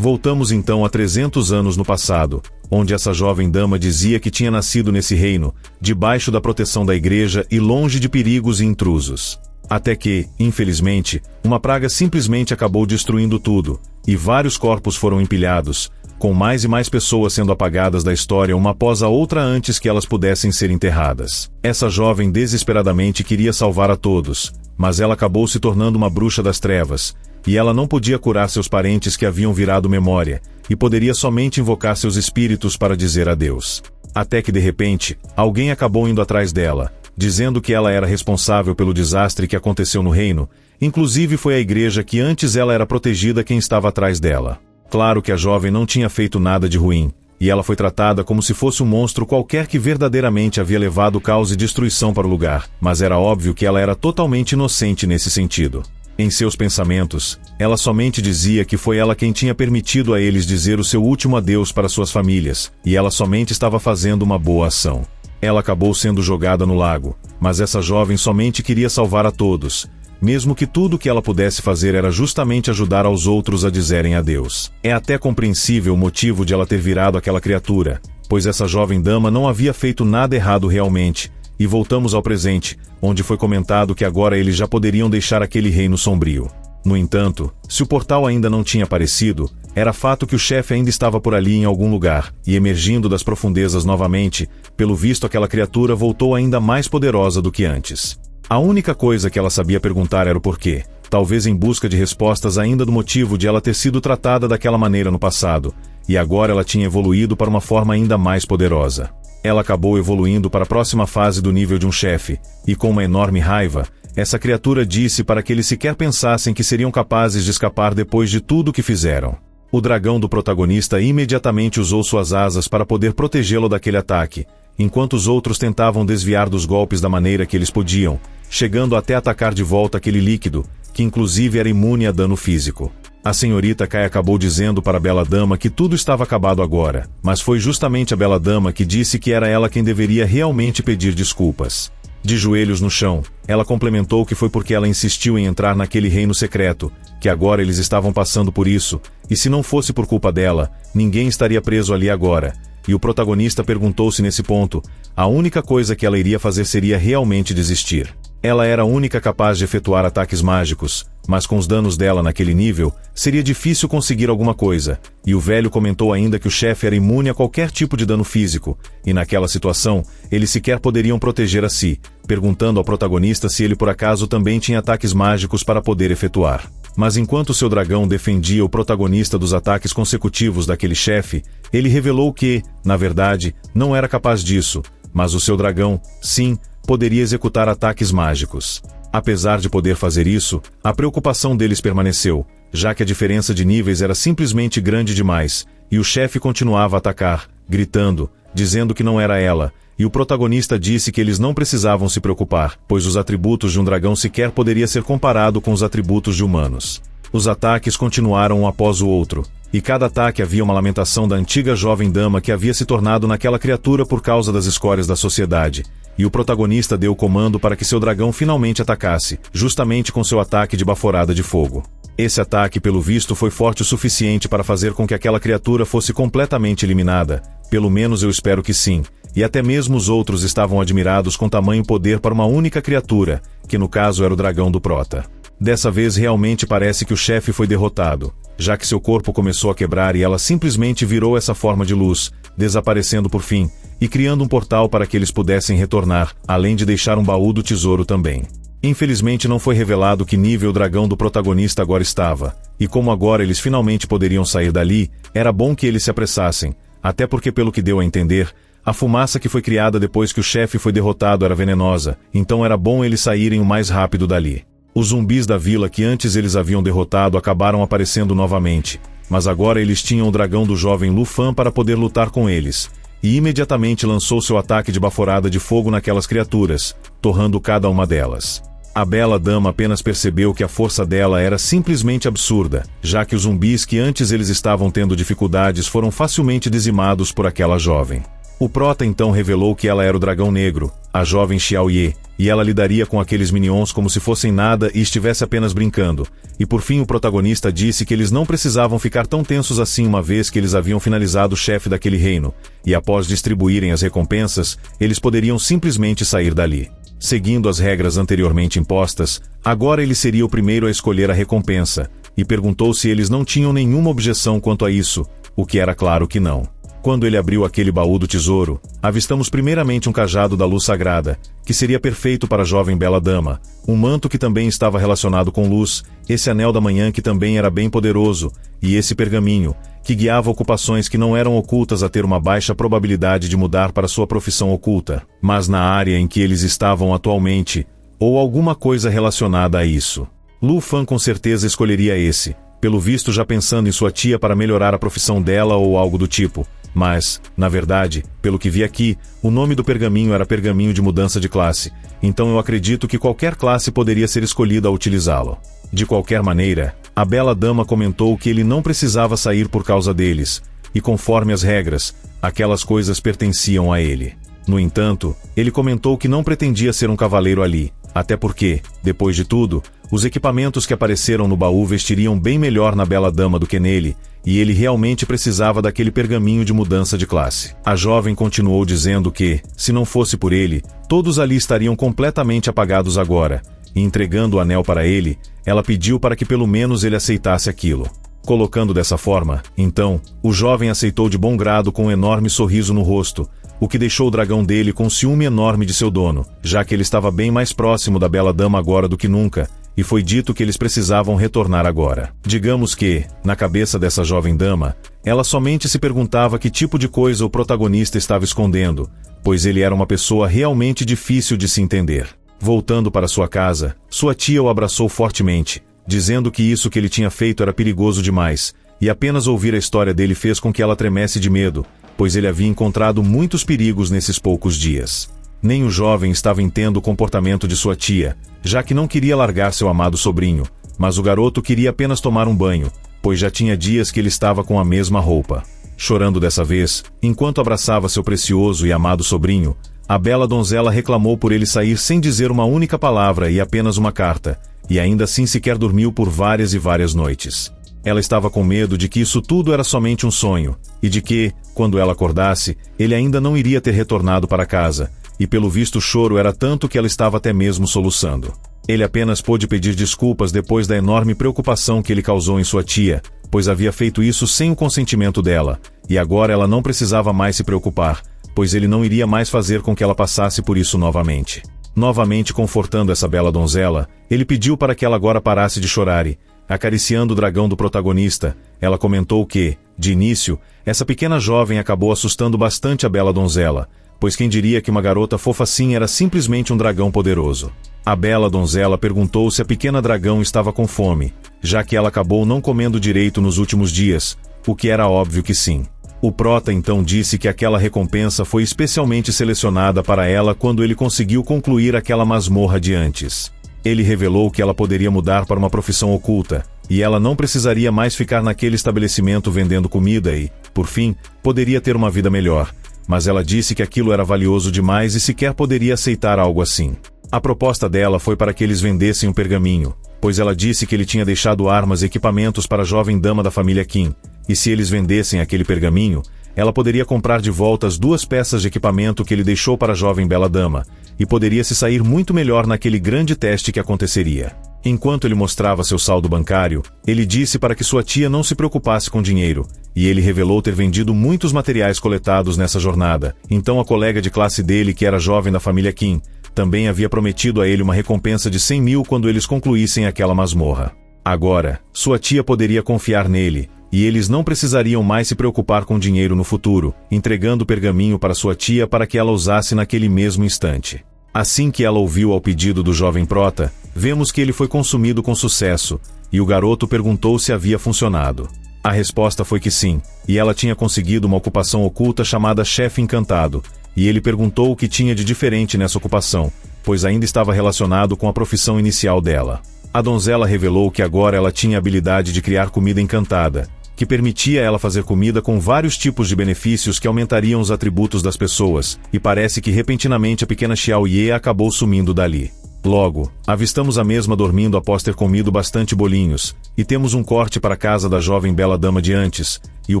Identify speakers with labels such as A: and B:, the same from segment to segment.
A: Voltamos então a 300 anos no passado, onde essa jovem dama dizia que tinha nascido nesse reino, debaixo da proteção da igreja e longe de perigos e intrusos. Até que, infelizmente, uma praga simplesmente acabou destruindo tudo, e vários corpos foram empilhados, com mais e mais pessoas sendo apagadas da história uma após a outra antes que elas pudessem ser enterradas. Essa jovem desesperadamente queria salvar a todos, mas ela acabou se tornando uma bruxa das trevas, e ela não podia curar seus parentes que haviam virado memória, e poderia somente invocar seus espíritos para dizer adeus. Até que de repente, alguém acabou indo atrás dela, dizendo que ela era responsável pelo desastre que aconteceu no reino, inclusive foi a igreja que antes ela era protegida quem estava atrás dela. Claro que a jovem não tinha feito nada de ruim, e ela foi tratada como se fosse um monstro qualquer que verdadeiramente havia levado caos e destruição para o lugar, mas era óbvio que ela era totalmente inocente nesse sentido. Em seus pensamentos, ela somente dizia que foi ela quem tinha permitido a eles dizer o seu último adeus para suas famílias, e ela somente estava fazendo uma boa ação. Ela acabou sendo jogada no lago, mas essa jovem somente queria salvar a todos, mesmo que tudo o que ela pudesse fazer era justamente ajudar aos outros a dizerem adeus. É até compreensível o motivo de ela ter virado aquela criatura, pois essa jovem dama não havia feito nada errado realmente, e voltamos ao presente, onde foi comentado que agora eles já poderiam deixar aquele reino sombrio. No entanto, se o portal ainda não tinha aparecido, era fato que o chefe ainda estava por ali em algum lugar, e emergindo das profundezas novamente, pelo visto aquela criatura voltou ainda mais poderosa do que antes. A única coisa que ela sabia perguntar era o porquê, talvez em busca de respostas ainda do motivo de ela ter sido tratada daquela maneira no passado, e agora ela tinha evoluído para uma forma ainda mais poderosa. Ela acabou evoluindo para a próxima fase do nível de um chefe, e com uma enorme raiva, essa criatura disse para que eles sequer pensassem que seriam capazes de escapar depois de tudo o que fizeram. O dragão do protagonista imediatamente usou suas asas para poder protegê-lo daquele ataque, enquanto os outros tentavam desviar dos golpes da maneira que eles podiam, chegando até atacar de volta aquele líquido, que inclusive era imune a dano físico. A senhorita Kai acabou dizendo para a bela dama que tudo estava acabado agora, mas foi justamente a bela dama que disse que era ela quem deveria realmente pedir desculpas. De joelhos no chão, ela complementou que foi porque ela insistiu em entrar naquele reino secreto, que agora eles estavam passando por isso, e se não fosse por culpa dela, ninguém estaria preso ali agora, e o protagonista perguntou-se nesse ponto, a única coisa que ela iria fazer seria realmente desistir. Ela era a única capaz de efetuar ataques mágicos, mas com os danos dela naquele nível, seria difícil conseguir alguma coisa, e o velho comentou ainda que o chefe era imune a qualquer tipo de dano físico, e naquela situação, eles sequer poderiam proteger a si, perguntando ao protagonista se ele por acaso também tinha ataques mágicos para poder efetuar. Mas enquanto seu dragão defendia o protagonista dos ataques consecutivos daquele chefe, ele revelou que, na verdade, não era capaz disso, mas o seu dragão, sim, poderia executar ataques mágicos. Apesar de poder fazer isso, a preocupação deles permaneceu, já que a diferença de níveis era simplesmente grande demais, e o chefe continuava a atacar, gritando, dizendo que não era ela, e o protagonista disse que eles não precisavam se preocupar, pois os atributos de um dragão sequer poderia ser comparado com os atributos de humanos. Os ataques continuaram um após o outro, e cada ataque havia uma lamentação da antiga jovem dama que havia se tornado naquela criatura por causa das escórias da sociedade, e o protagonista deu o comando para que seu dragão finalmente atacasse, justamente com seu ataque de baforada de fogo. Esse ataque, pelo visto, foi forte o suficiente para fazer com que aquela criatura fosse completamente eliminada, pelo menos eu espero que sim, e até mesmo os outros estavam admirados com tamanho poder para uma única criatura, que no caso era o dragão do prota. Dessa vez realmente parece que o chefe foi derrotado, já que seu corpo começou a quebrar e ela simplesmente virou essa forma de luz, desaparecendo por fim, e criando um portal para que eles pudessem retornar, além de deixar um baú do tesouro também. Infelizmente não foi revelado que nível o dragão do protagonista agora estava, e como agora eles finalmente poderiam sair dali, era bom que eles se apressassem, até porque pelo que deu a entender, a fumaça que foi criada depois que o chefe foi derrotado era venenosa, então era bom eles saírem o mais rápido dali. Os zumbis da vila que antes eles haviam derrotado acabaram aparecendo novamente, mas agora eles tinham o dragão do jovem Lufan para poder lutar com eles, e imediatamente lançou seu ataque de baforada de fogo naquelas criaturas, torrando cada uma delas. A bela dama apenas percebeu que a força dela era simplesmente absurda, já que os zumbis que antes eles estavam tendo dificuldades foram facilmente dizimados por aquela jovem. O prota então revelou que ela era o dragão negro, a jovem Xiaoye, e ela lidaria com aqueles minions como se fossem nada e estivesse apenas brincando. E por fim o protagonista disse que eles não precisavam ficar tão tensos assim uma vez que eles haviam finalizado o chefe daquele reino, e após distribuírem as recompensas, eles poderiam simplesmente sair dali. Seguindo as regras anteriormente impostas, agora ele seria o primeiro a escolher a recompensa, e perguntou se eles não tinham nenhuma objeção quanto a isso, o que era claro que não. Quando ele abriu aquele baú do tesouro, avistamos primeiramente um cajado da luz sagrada, que seria perfeito para a jovem bela dama, um manto que também estava relacionado com luz, esse anel da manhã que também era bem poderoso, e esse pergaminho, que guiava ocupações que não eram ocultas a ter uma baixa probabilidade de mudar para sua profissão oculta, mas na área em que eles estavam atualmente, ou alguma coisa relacionada a isso. Lu Fan com certeza escolheria esse, pelo visto já pensando em sua tia para melhorar a profissão dela ou algo do tipo. Mas, na verdade, pelo que vi aqui, o nome do pergaminho era pergaminho de mudança de classe, então eu acredito que qualquer classe poderia ser escolhida a utilizá-lo. De qualquer maneira, a bela dama comentou que ele não precisava sair por causa deles, e conforme as regras, aquelas coisas pertenciam a ele. No entanto, ele comentou que não pretendia ser um cavaleiro ali, até porque, depois de tudo, os equipamentos que apareceram no baú vestiriam bem melhor na bela dama do que nele, e ele realmente precisava daquele pergaminho de mudança de classe. A jovem continuou dizendo que, se não fosse por ele, todos ali estariam completamente apagados agora, e entregando o anel para ele, ela pediu para que pelo menos ele aceitasse aquilo. Colocando dessa forma, então, o jovem aceitou de bom grado com um enorme sorriso no rosto, o que deixou o dragão dele com ciúme enorme de seu dono, já que ele estava bem mais próximo da bela dama agora do que nunca, e foi dito que eles precisavam retornar agora. Digamos que, na cabeça dessa jovem dama, ela somente se perguntava que tipo de coisa o protagonista estava escondendo, pois ele era uma pessoa realmente difícil de se entender. Voltando para sua casa, sua tia o abraçou fortemente, dizendo que isso que ele tinha feito era perigoso demais, e apenas ouvir a história dele fez com que ela tremesse de medo, pois ele havia encontrado muitos perigos nesses poucos dias. Nem o jovem estava entendendo o comportamento de sua tia, já que não queria largar seu amado sobrinho, mas o garoto queria apenas tomar um banho, pois já tinha dias que ele estava com a mesma roupa. Chorando dessa vez, enquanto abraçava seu precioso e amado sobrinho, a bela donzela reclamou por ele sair sem dizer uma única palavra e apenas uma carta, e ainda assim sequer dormiu por várias e várias noites. Ela estava com medo de que isso tudo era somente um sonho, e de que, quando ela acordasse, ele ainda não iria ter retornado para casa, e pelo visto o choro era tanto que ela estava até mesmo soluçando. Ele apenas pôde pedir desculpas depois da enorme preocupação que ele causou em sua tia, pois havia feito isso sem o consentimento dela, e agora ela não precisava mais se preocupar, pois ele não iria mais fazer com que ela passasse por isso novamente. Novamente confortando essa bela donzela, ele pediu para que ela agora parasse de chorar e, acariciando o dragão do protagonista, ela comentou que, de início, essa pequena jovem acabou assustando bastante a bela donzela, pois quem diria que uma garota fofa assim era simplesmente um dragão poderoso. A bela donzela perguntou se a pequena dragão estava com fome, já que ela acabou não comendo direito nos últimos dias, o que era óbvio que sim. O prota então disse que aquela recompensa foi especialmente selecionada para ela quando ele conseguiu concluir aquela masmorra de antes. Ele revelou que ela poderia mudar para uma profissão oculta, e ela não precisaria mais ficar naquele estabelecimento vendendo comida e, por fim, poderia ter uma vida melhor, mas ela disse que aquilo era valioso demais e sequer poderia aceitar algo assim. A proposta dela foi para que eles vendessem um pergaminho, pois ela disse que ele tinha deixado armas e equipamentos para a jovem dama da família Kim, e se eles vendessem aquele pergaminho, ela poderia comprar de volta as 2 peças de equipamento que ele deixou para a jovem bela dama, e poderia se sair muito melhor naquele grande teste que aconteceria. Enquanto ele mostrava seu saldo bancário, ele disse para que sua tia não se preocupasse com dinheiro, e ele revelou ter vendido muitos materiais coletados nessa jornada, então a colega de classe dele, que era jovem da família Kim, também havia prometido a ele uma recompensa de 100 mil quando eles concluíssem aquela masmorra. Agora, sua tia poderia confiar nele, e eles não precisariam mais se preocupar com dinheiro no futuro, entregando o pergaminho para sua tia para que ela usasse naquele mesmo instante. Assim que ela ouviu ao pedido do jovem prota, vemos que ele foi consumido com sucesso, e o garoto perguntou se havia funcionado. A resposta foi que sim, e ela tinha conseguido uma ocupação oculta chamada Chefe Encantado, e ele perguntou o que tinha de diferente nessa ocupação, pois ainda estava relacionado com a profissão inicial dela. A donzela revelou que agora ela tinha a habilidade de criar comida encantada, que permitia ela fazer comida com vários tipos de benefícios que aumentariam os atributos das pessoas, e parece que repentinamente a pequena Xiao Ye acabou sumindo dali. Logo, avistamos a mesma dormindo após ter comido bastante bolinhos, e temos um corte para a casa da jovem bela dama de antes, e o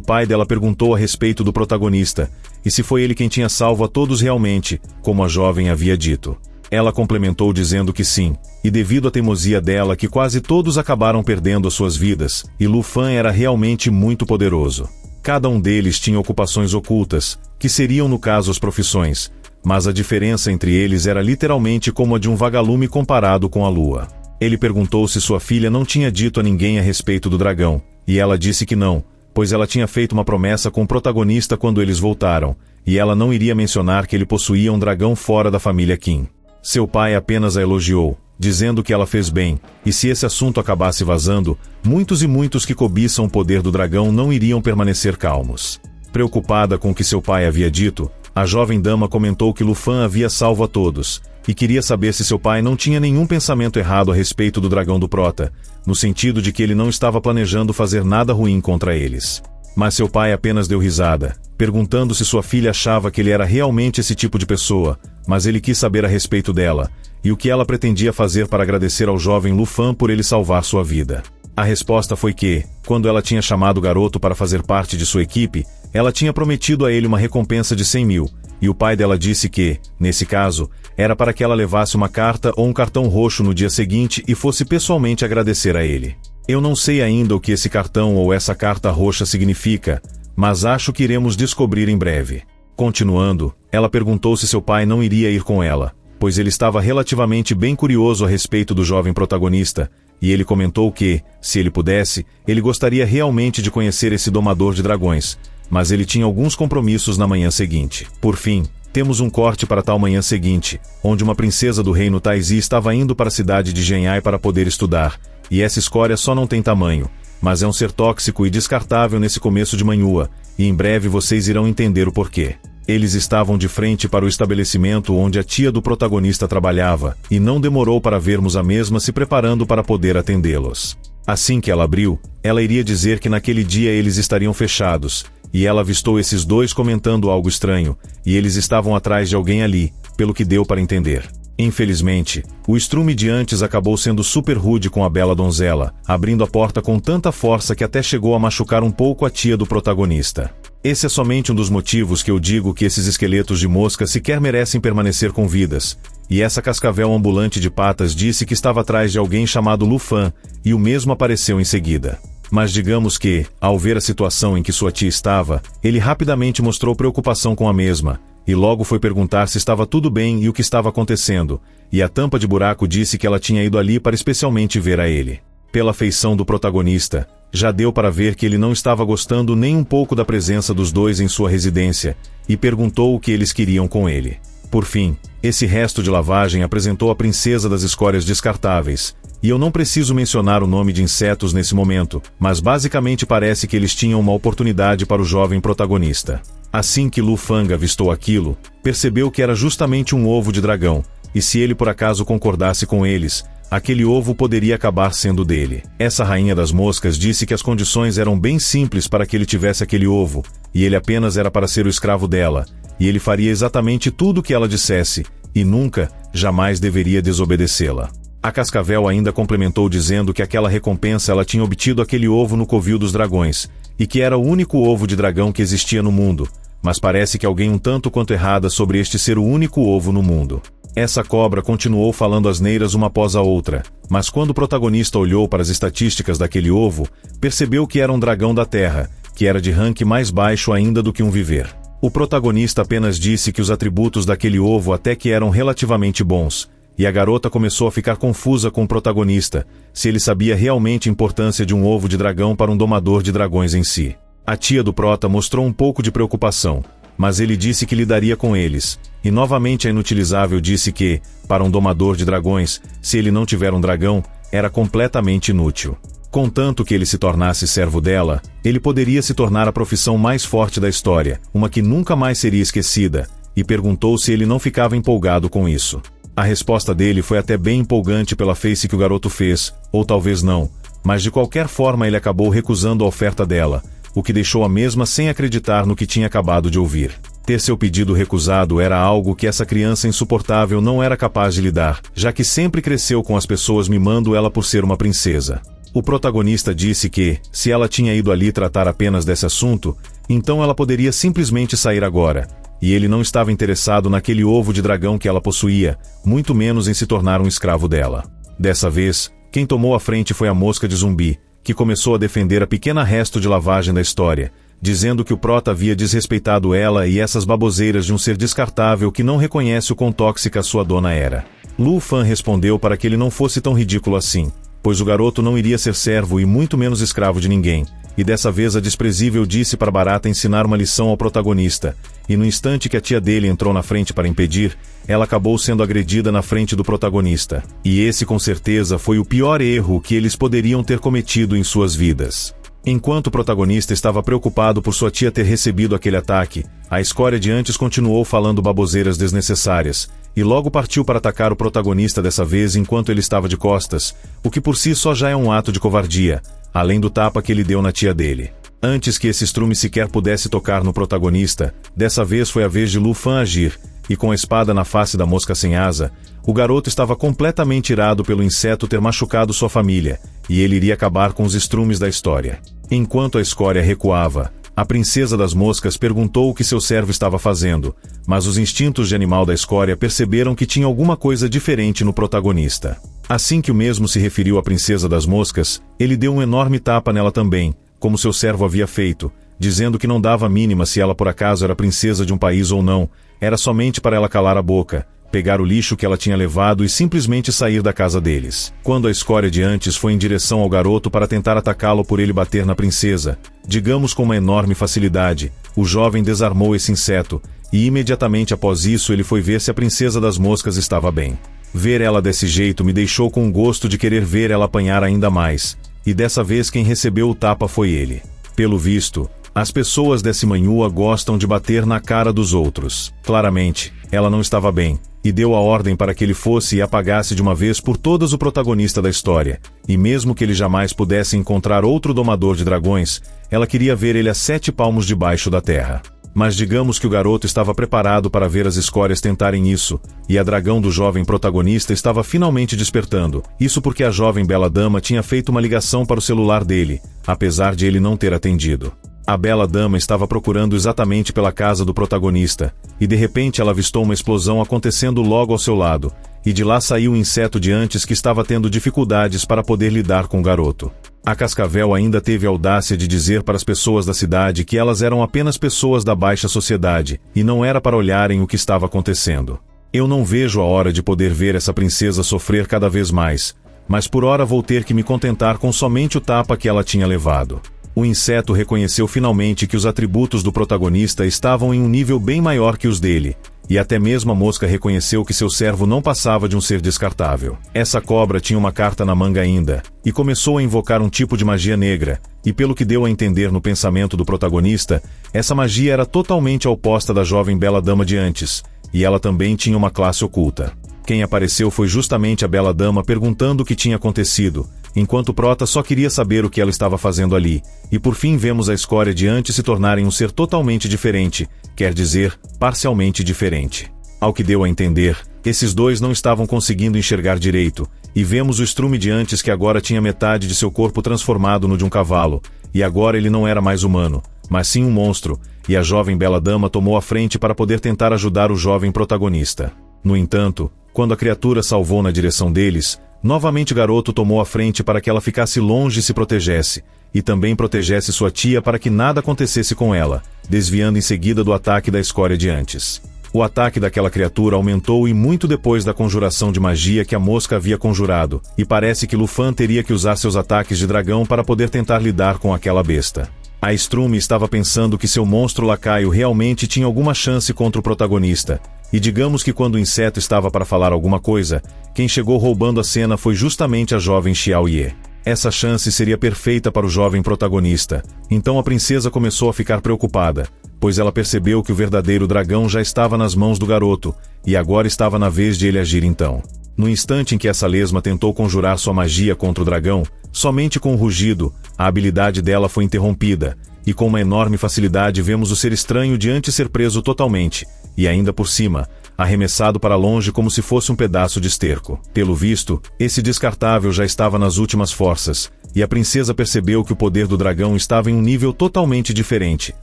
A: pai dela perguntou a respeito do protagonista, e se foi ele quem tinha salvo a todos realmente, como a jovem havia dito. Ela complementou dizendo que sim, e devido à teimosia dela que quase todos acabaram perdendo as suas vidas, e Lu Fan era realmente muito poderoso. Cada um deles tinha ocupações ocultas, que seriam no caso as profissões, mas a diferença entre eles era literalmente como a de um vagalume comparado com a lua. Ele perguntou se sua filha não tinha dito a ninguém a respeito do dragão, e ela disse que não, pois ela tinha feito uma promessa com o protagonista quando eles voltaram, e ela não iria mencionar que ele possuía um dragão fora da família Qin. Seu pai apenas a elogiou, dizendo que ela fez bem, e se esse assunto acabasse vazando, muitos e muitos que cobiçam o poder do dragão não iriam permanecer calmos. Preocupada com o que seu pai havia dito, a jovem dama comentou que Lu Fan havia salvo a todos, e queria saber se seu pai não tinha nenhum pensamento errado a respeito do dragão do Prota, no sentido de que ele não estava planejando fazer nada ruim contra eles. Mas seu pai apenas deu risada, perguntando se sua filha achava que ele era realmente esse tipo de pessoa, mas ele quis saber a respeito dela, e o que ela pretendia fazer para agradecer ao jovem Lu Fan por ele salvar sua vida. A resposta foi que, quando ela tinha chamado o garoto para fazer parte de sua equipe, ela tinha prometido a ele uma recompensa de 100 mil, e o pai dela disse que, nesse caso, era para que ela levasse uma carta ou um cartão roxo no dia seguinte e fosse pessoalmente agradecer a ele. Eu não sei ainda o que esse cartão ou essa carta roxa significa, mas acho que iremos descobrir em breve. Continuando, ela perguntou se seu pai não iria ir com ela, pois ele estava relativamente bem curioso a respeito do jovem protagonista, e ele comentou que, se ele pudesse, ele gostaria realmente de conhecer esse domador de dragões, mas ele tinha alguns compromissos na manhã seguinte. Por fim, temos um corte para tal manhã seguinte, onde uma princesa do reino Taizi estava indo para a cidade de Genhai para poder estudar, e essa escória só não tem tamanho, mas é um ser tóxico e descartável nesse começo de manhua, e em breve vocês irão entender o porquê. Eles estavam de frente para o estabelecimento onde a tia do protagonista trabalhava, e não demorou para vermos a mesma se preparando para poder atendê-los. Assim que ela abriu, ela iria dizer que naquele dia eles estariam fechados, e ela avistou esses dois comentando algo estranho, e eles estavam atrás de alguém ali, pelo que deu para entender. Infelizmente, o estrume de antes acabou sendo super rude com a bela donzela, abrindo a porta com tanta força que até chegou a machucar um pouco a tia do protagonista. Esse é somente um dos motivos que eu digo que esses esqueletos de mosca sequer merecem permanecer com vidas, e essa cascavel ambulante de patas disse que estava atrás de alguém chamado Lu Fan, e o mesmo apareceu em seguida. Mas digamos que, ao ver a situação em que sua tia estava, ele rapidamente mostrou preocupação com a mesma, e logo foi perguntar se estava tudo bem e o que estava acontecendo, e a tampa de buraco disse que ela tinha ido ali para especialmente ver a ele. Pela feição do protagonista, já deu para ver que ele não estava gostando nem um pouco da presença dos dois em sua residência, e perguntou o que eles queriam com ele. Por fim, esse resto de lavagem apresentou a princesa das escórias descartáveis, e eu não preciso mencionar o nome de insetos nesse momento, mas basicamente parece que eles tinham uma oportunidade para o jovem protagonista. Assim que Lu Fan avistou aquilo, percebeu que era justamente um ovo de dragão, e se ele por acaso concordasse com eles, aquele ovo poderia acabar sendo dele. Essa rainha das moscas disse que as condições eram bem simples para que ele tivesse aquele ovo, e ele apenas era para ser o escravo dela, e ele faria exatamente tudo o que ela dissesse, e nunca, jamais deveria desobedecê-la. A cascavel ainda complementou dizendo que aquela recompensa ela tinha obtido aquele ovo no covil dos dragões, e que era o único ovo de dragão que existia no mundo, mas parece que alguém um tanto quanto errada sobre este ser o único ovo no mundo. Essa cobra continuou falando asneiras uma após a outra, mas quando o protagonista olhou para as estatísticas daquele ovo, percebeu que era um dragão da terra, que era de rank mais baixo ainda do que um viver. O protagonista apenas disse que os atributos daquele ovo até que eram relativamente bons, e a garota começou a ficar confusa com o protagonista, se ele sabia realmente a importância de um ovo de dragão para um domador de dragões em si. A tia do prota mostrou um pouco de preocupação, mas ele disse que lidaria com eles, e novamente a inutilizável disse que, para um domador de dragões, se ele não tiver um dragão, era completamente inútil. Contanto que ele se tornasse servo dela, ele poderia se tornar a profissão mais forte da história, uma que nunca mais seria esquecida, e perguntou se ele não ficava empolgado com isso. A resposta dele foi até bem empolgante pela face que o garoto fez, ou talvez não, mas de qualquer forma ele acabou recusando a oferta dela, o que deixou a mesma sem acreditar no que tinha acabado de ouvir. Ter seu pedido recusado era algo que essa criança insuportável não era capaz de lidar, já que sempre cresceu com as pessoas mimando ela por ser uma princesa. O protagonista disse que, se ela tinha ido ali tratar apenas desse assunto, então ela poderia simplesmente sair agora, e ele não estava interessado naquele ovo de dragão que ela possuía, muito menos em se tornar um escravo dela. Dessa vez, quem tomou a frente foi a mosca de zumbi, que começou a defender a pequena resto de lavagem da história, dizendo que o prota havia desrespeitado ela e essas baboseiras de um ser descartável que não reconhece o quão tóxica sua dona era. Lu Fan respondeu para que ele não fosse tão ridículo assim, pois o garoto não iria ser servo e muito menos escravo de ninguém, e dessa vez a desprezível disse para Barata ensinar uma lição ao protagonista, e no instante que a tia dele entrou na frente para impedir, ela acabou sendo agredida na frente do protagonista, e esse com certeza foi o pior erro que eles poderiam ter cometido em suas vidas. Enquanto o protagonista estava preocupado por sua tia ter recebido aquele ataque, a escória de antes continuou falando baboseiras desnecessárias, e logo partiu para atacar o protagonista dessa vez enquanto ele estava de costas, o que por si só já é um ato de covardia, além do tapa que ele deu na tia dele. Antes que esse estrume sequer pudesse tocar no protagonista, dessa vez foi a vez de Lu Fan agir, e com a espada na face da mosca sem asa, o garoto estava completamente irado pelo inseto ter machucado sua família, e ele iria acabar com os estrumes da história. Enquanto a escória recuava, a princesa das moscas perguntou o que seu servo estava fazendo, mas os instintos de animal da escória perceberam que tinha alguma coisa diferente no protagonista. Assim que o mesmo se referiu à princesa das moscas, ele deu um enorme tapa nela também, como seu servo havia feito, dizendo que não dava a mínima se ela por acaso era princesa de um país ou não, era somente para ela calar a boca, pegar o lixo que ela tinha levado e simplesmente sair da casa deles. Quando a escória de antes foi em direção ao garoto para tentar atacá-lo por ele bater na princesa, digamos com uma enorme facilidade, o jovem desarmou esse inseto, e imediatamente após isso ele foi ver se a princesa das moscas estava bem. Ver ela desse jeito me deixou com o gosto de querer ver ela apanhar ainda mais, e dessa vez quem recebeu o tapa foi ele. Pelo visto, as pessoas desse manhua gostam de bater na cara dos outros. Claramente, ela não estava bem, e deu a ordem para que ele fosse e apagasse de uma vez por todas o protagonista da história, e mesmo que ele jamais pudesse encontrar outro domador de dragões, ela queria ver ele a 7 palmos debaixo da terra. Mas digamos que o garoto estava preparado para ver as escórias tentarem isso, e a dragão do jovem protagonista estava finalmente despertando, isso porque a jovem bela dama tinha feito uma ligação para o celular dele, apesar de ele não ter atendido. A bela dama estava procurando exatamente pela casa do protagonista, e de repente ela avistou uma explosão acontecendo logo ao seu lado, e de lá saiu um inseto de antes que estava tendo dificuldades para poder lidar com o garoto. A cascavel ainda teve a audácia de dizer para as pessoas da cidade que elas eram apenas pessoas da baixa sociedade, e não era para olharem o que estava acontecendo. Eu não vejo a hora de poder ver essa princesa sofrer cada vez mais, mas por hora vou ter que me contentar com somente o tapa que ela tinha levado. O inseto reconheceu finalmente que os atributos do protagonista estavam em um nível bem maior que os dele, e até mesmo a mosca reconheceu que seu servo não passava de um ser descartável. Essa cobra tinha uma carta na manga ainda, e começou a invocar um tipo de magia negra, e pelo que deu a entender no pensamento do protagonista, essa magia era totalmente oposta da jovem bela dama de antes, e ela também tinha uma classe oculta. Quem apareceu foi justamente a bela dama perguntando o que tinha acontecido, enquanto o prota só queria saber o que ela estava fazendo ali, e por fim vemos a escória de antes se tornarem um ser totalmente diferente, quer dizer, parcialmente diferente. Ao que deu a entender, esses dois não estavam conseguindo enxergar direito, e vemos o estrume de antes que agora tinha metade de seu corpo transformado no de um cavalo, e agora ele não era mais humano, mas sim um monstro, e a jovem bela dama tomou a frente para poder tentar ajudar o jovem protagonista. No entanto, quando a criatura salvou na direção deles, novamente o garoto tomou a frente para que ela ficasse longe e se protegesse, e também protegesse sua tia para que nada acontecesse com ela, desviando em seguida do ataque da escória de antes. O ataque daquela criatura aumentou e muito depois da conjuração de magia que a mosca havia conjurado, e parece que Lu Fan teria que usar seus ataques de dragão para poder tentar lidar com aquela besta. A Strume estava pensando que seu monstro lacaio realmente tinha alguma chance contra o protagonista, e digamos que quando o inseto estava para falar alguma coisa, quem chegou roubando a cena foi justamente a jovem Xiao Ye. Essa chance seria perfeita para o jovem protagonista, então a princesa começou a ficar preocupada, pois ela percebeu que o verdadeiro dragão já estava nas mãos do garoto, e agora estava na vez de ele agir então. No instante em que essa lesma tentou conjurar sua magia contra o dragão, somente com um rugido, a habilidade dela foi interrompida, e com uma enorme facilidade vemos o ser estranho de antes ser preso totalmente, e ainda por cima, arremessado para longe como se fosse um pedaço de esterco. Pelo visto, esse descartável já estava nas últimas forças, e a princesa percebeu que o poder do dragão estava em um nível totalmente diferente,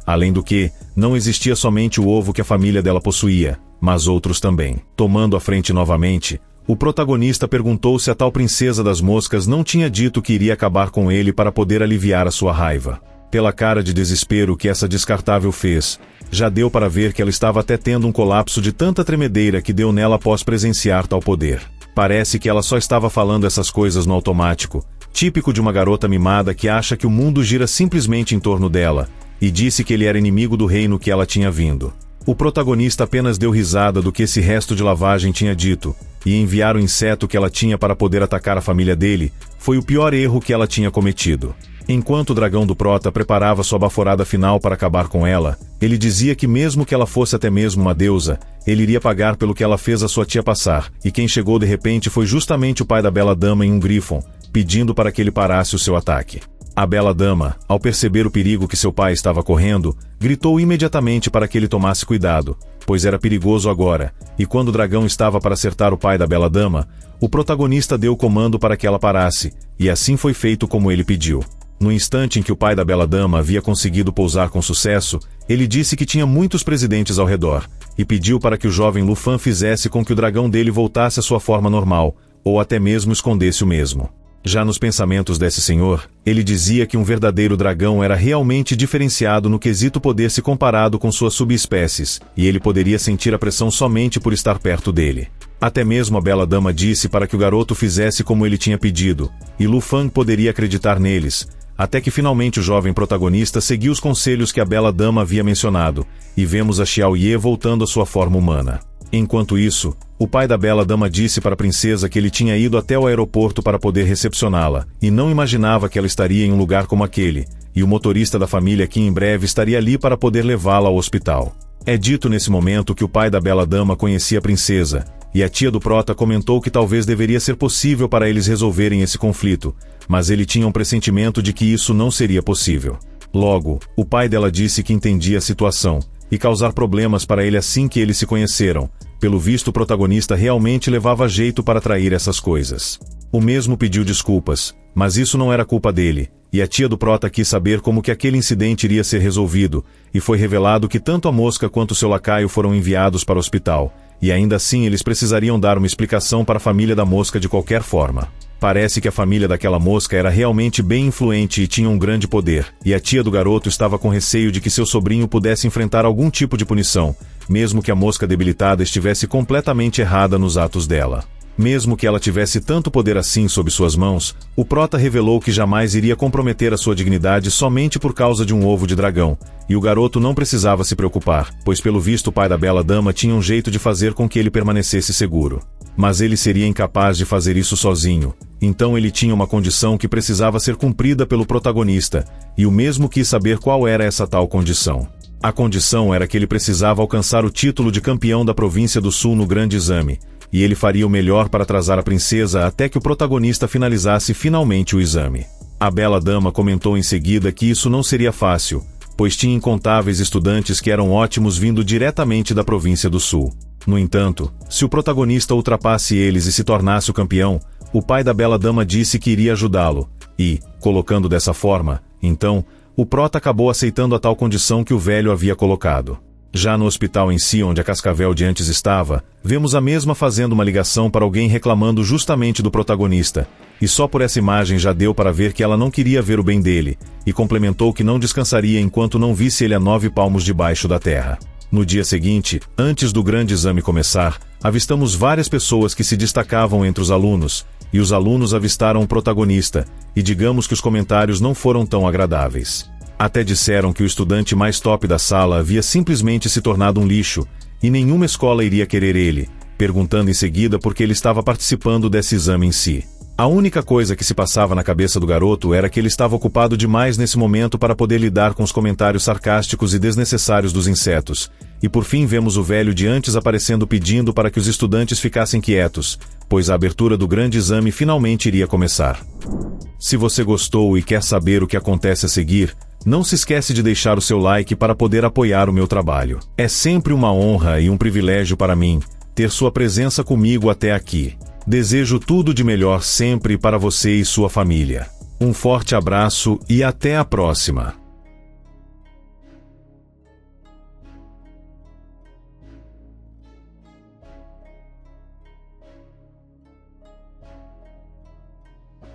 A: além do que, não existia somente o ovo que a família dela possuía, mas outros também. Tomando a frente novamente, o protagonista perguntou se a tal princesa das moscas não tinha dito que iria acabar com ele para poder aliviar a sua raiva. Pela cara de desespero que essa descartável fez, já deu para ver que ela estava até tendo um colapso de tanta tremedeira que deu nela após presenciar tal poder. Parece que ela só estava falando essas coisas no automático, típico de uma garota mimada que acha que o mundo gira simplesmente em torno dela, e disse que ele era inimigo do reino que ela tinha vindo. O protagonista apenas deu risada do que esse resto de lavagem tinha dito, e enviar o inseto que ela tinha para poder atacar a família dele, foi o pior erro que ela tinha cometido. Enquanto o dragão do Prota preparava sua baforada final para acabar com ela, ele dizia que mesmo que ela fosse até mesmo uma deusa, ele iria pagar pelo que ela fez a sua tia passar, e quem chegou de repente foi justamente o pai da bela dama em um grifon, pedindo para que ele parasse o seu ataque. A bela dama, ao perceber o perigo que seu pai estava correndo, gritou imediatamente para que ele tomasse cuidado, pois era perigoso agora, e quando o dragão estava para acertar o pai da bela dama, o protagonista deu o comando para que ela parasse, e assim foi feito como ele pediu. No instante em que o pai da bela dama havia conseguido pousar com sucesso, ele disse que tinha muitos presidentes ao redor, e pediu para que o jovem Lu Fan fizesse com que o dragão dele voltasse à sua forma normal, ou até mesmo escondesse o mesmo. Já nos pensamentos desse senhor, ele dizia que um verdadeiro dragão era realmente diferenciado no quesito poder se comparado com suas subespécies, e ele poderia sentir a pressão somente por estar perto dele. Até mesmo a bela dama disse para que o garoto fizesse como ele tinha pedido, e Lu Fan poderia acreditar neles, até que finalmente o jovem protagonista seguiu os conselhos que a bela dama havia mencionado, e vemos a Xiao Ye voltando à sua forma humana. Enquanto isso, o pai da bela dama disse para a princesa que ele tinha ido até o aeroporto para poder recepcioná-la, e não imaginava que ela estaria em um lugar como aquele, e o motorista da família que em breve estaria ali para poder levá-la ao hospital. É dito nesse momento que o pai da bela dama conhecia a princesa, e a tia do Prota comentou que talvez deveria ser possível para eles resolverem esse conflito, mas ele tinha um pressentimento de que isso não seria possível. Logo, o pai dela disse que entendia a situação, e causar problemas para ele assim que eles se conheceram. Pelo visto, o protagonista realmente levava jeito para trair essas coisas. O mesmo pediu desculpas, mas isso não era culpa dele, e a tia do Prota quis saber como que aquele incidente iria ser resolvido, e foi revelado que tanto a mosca quanto seu lacaio foram enviados para o hospital, e ainda assim eles precisariam dar uma explicação para a família da mosca de qualquer forma. Parece que a família daquela mosca era realmente bem influente e tinha um grande poder, e a tia do garoto estava com receio de que seu sobrinho pudesse enfrentar algum tipo de punição, mesmo que a mosca debilitada estivesse completamente errada nos atos dela. Mesmo que ela tivesse tanto poder assim sob suas mãos, o Prota revelou que jamais iria comprometer a sua dignidade somente por causa de um ovo de dragão, e o garoto não precisava se preocupar, pois pelo visto o pai da bela dama tinha um jeito de fazer com que ele permanecesse seguro. Mas ele seria incapaz de fazer isso sozinho, então ele tinha uma condição que precisava ser cumprida pelo protagonista, e o mesmo quis saber qual era essa tal condição. A condição era que ele precisava alcançar o título de campeão da província do Sul no grande exame, e ele faria o melhor para atrasar a princesa até que o protagonista finalizasse finalmente o exame. A bela dama comentou em seguida que isso não seria fácil, pois tinha incontáveis estudantes que eram ótimos vindo diretamente da província do Sul. No entanto, se o protagonista ultrapasse eles e se tornasse o campeão, o pai da bela dama disse que iria ajudá-lo, e, colocando dessa forma, então, o Prota acabou aceitando a tal condição que o velho havia colocado. Já no hospital em si onde a Cascavel de antes estava, vemos a mesma fazendo uma ligação para alguém reclamando justamente do protagonista, e só por essa imagem já deu para ver que ela não queria ver o bem dele, e complementou que não descansaria enquanto não visse ele a 9 palmos debaixo da terra. No dia seguinte, antes do grande exame começar, avistamos várias pessoas que se destacavam entre os alunos, e os alunos avistaram o protagonista, e digamos que os comentários não foram tão agradáveis. Até disseram que o estudante mais top da sala havia simplesmente se tornado um lixo, e nenhuma escola iria querer ele, perguntando em seguida por que ele estava participando desse exame em si. A única coisa que se passava na cabeça do garoto era que ele estava ocupado demais nesse momento para poder lidar com os comentários sarcásticos e desnecessários dos insetos, e por fim vemos o velho de antes aparecendo pedindo para que os estudantes ficassem quietos, pois a abertura do grande exame finalmente iria começar. Se você gostou e quer saber o que acontece a seguir, não se esquece de deixar o seu like para poder apoiar o meu trabalho. É sempre uma honra e um privilégio para mim ter sua presença comigo até aqui. Desejo tudo de melhor sempre para você e sua família. Um forte abraço e até a próxima!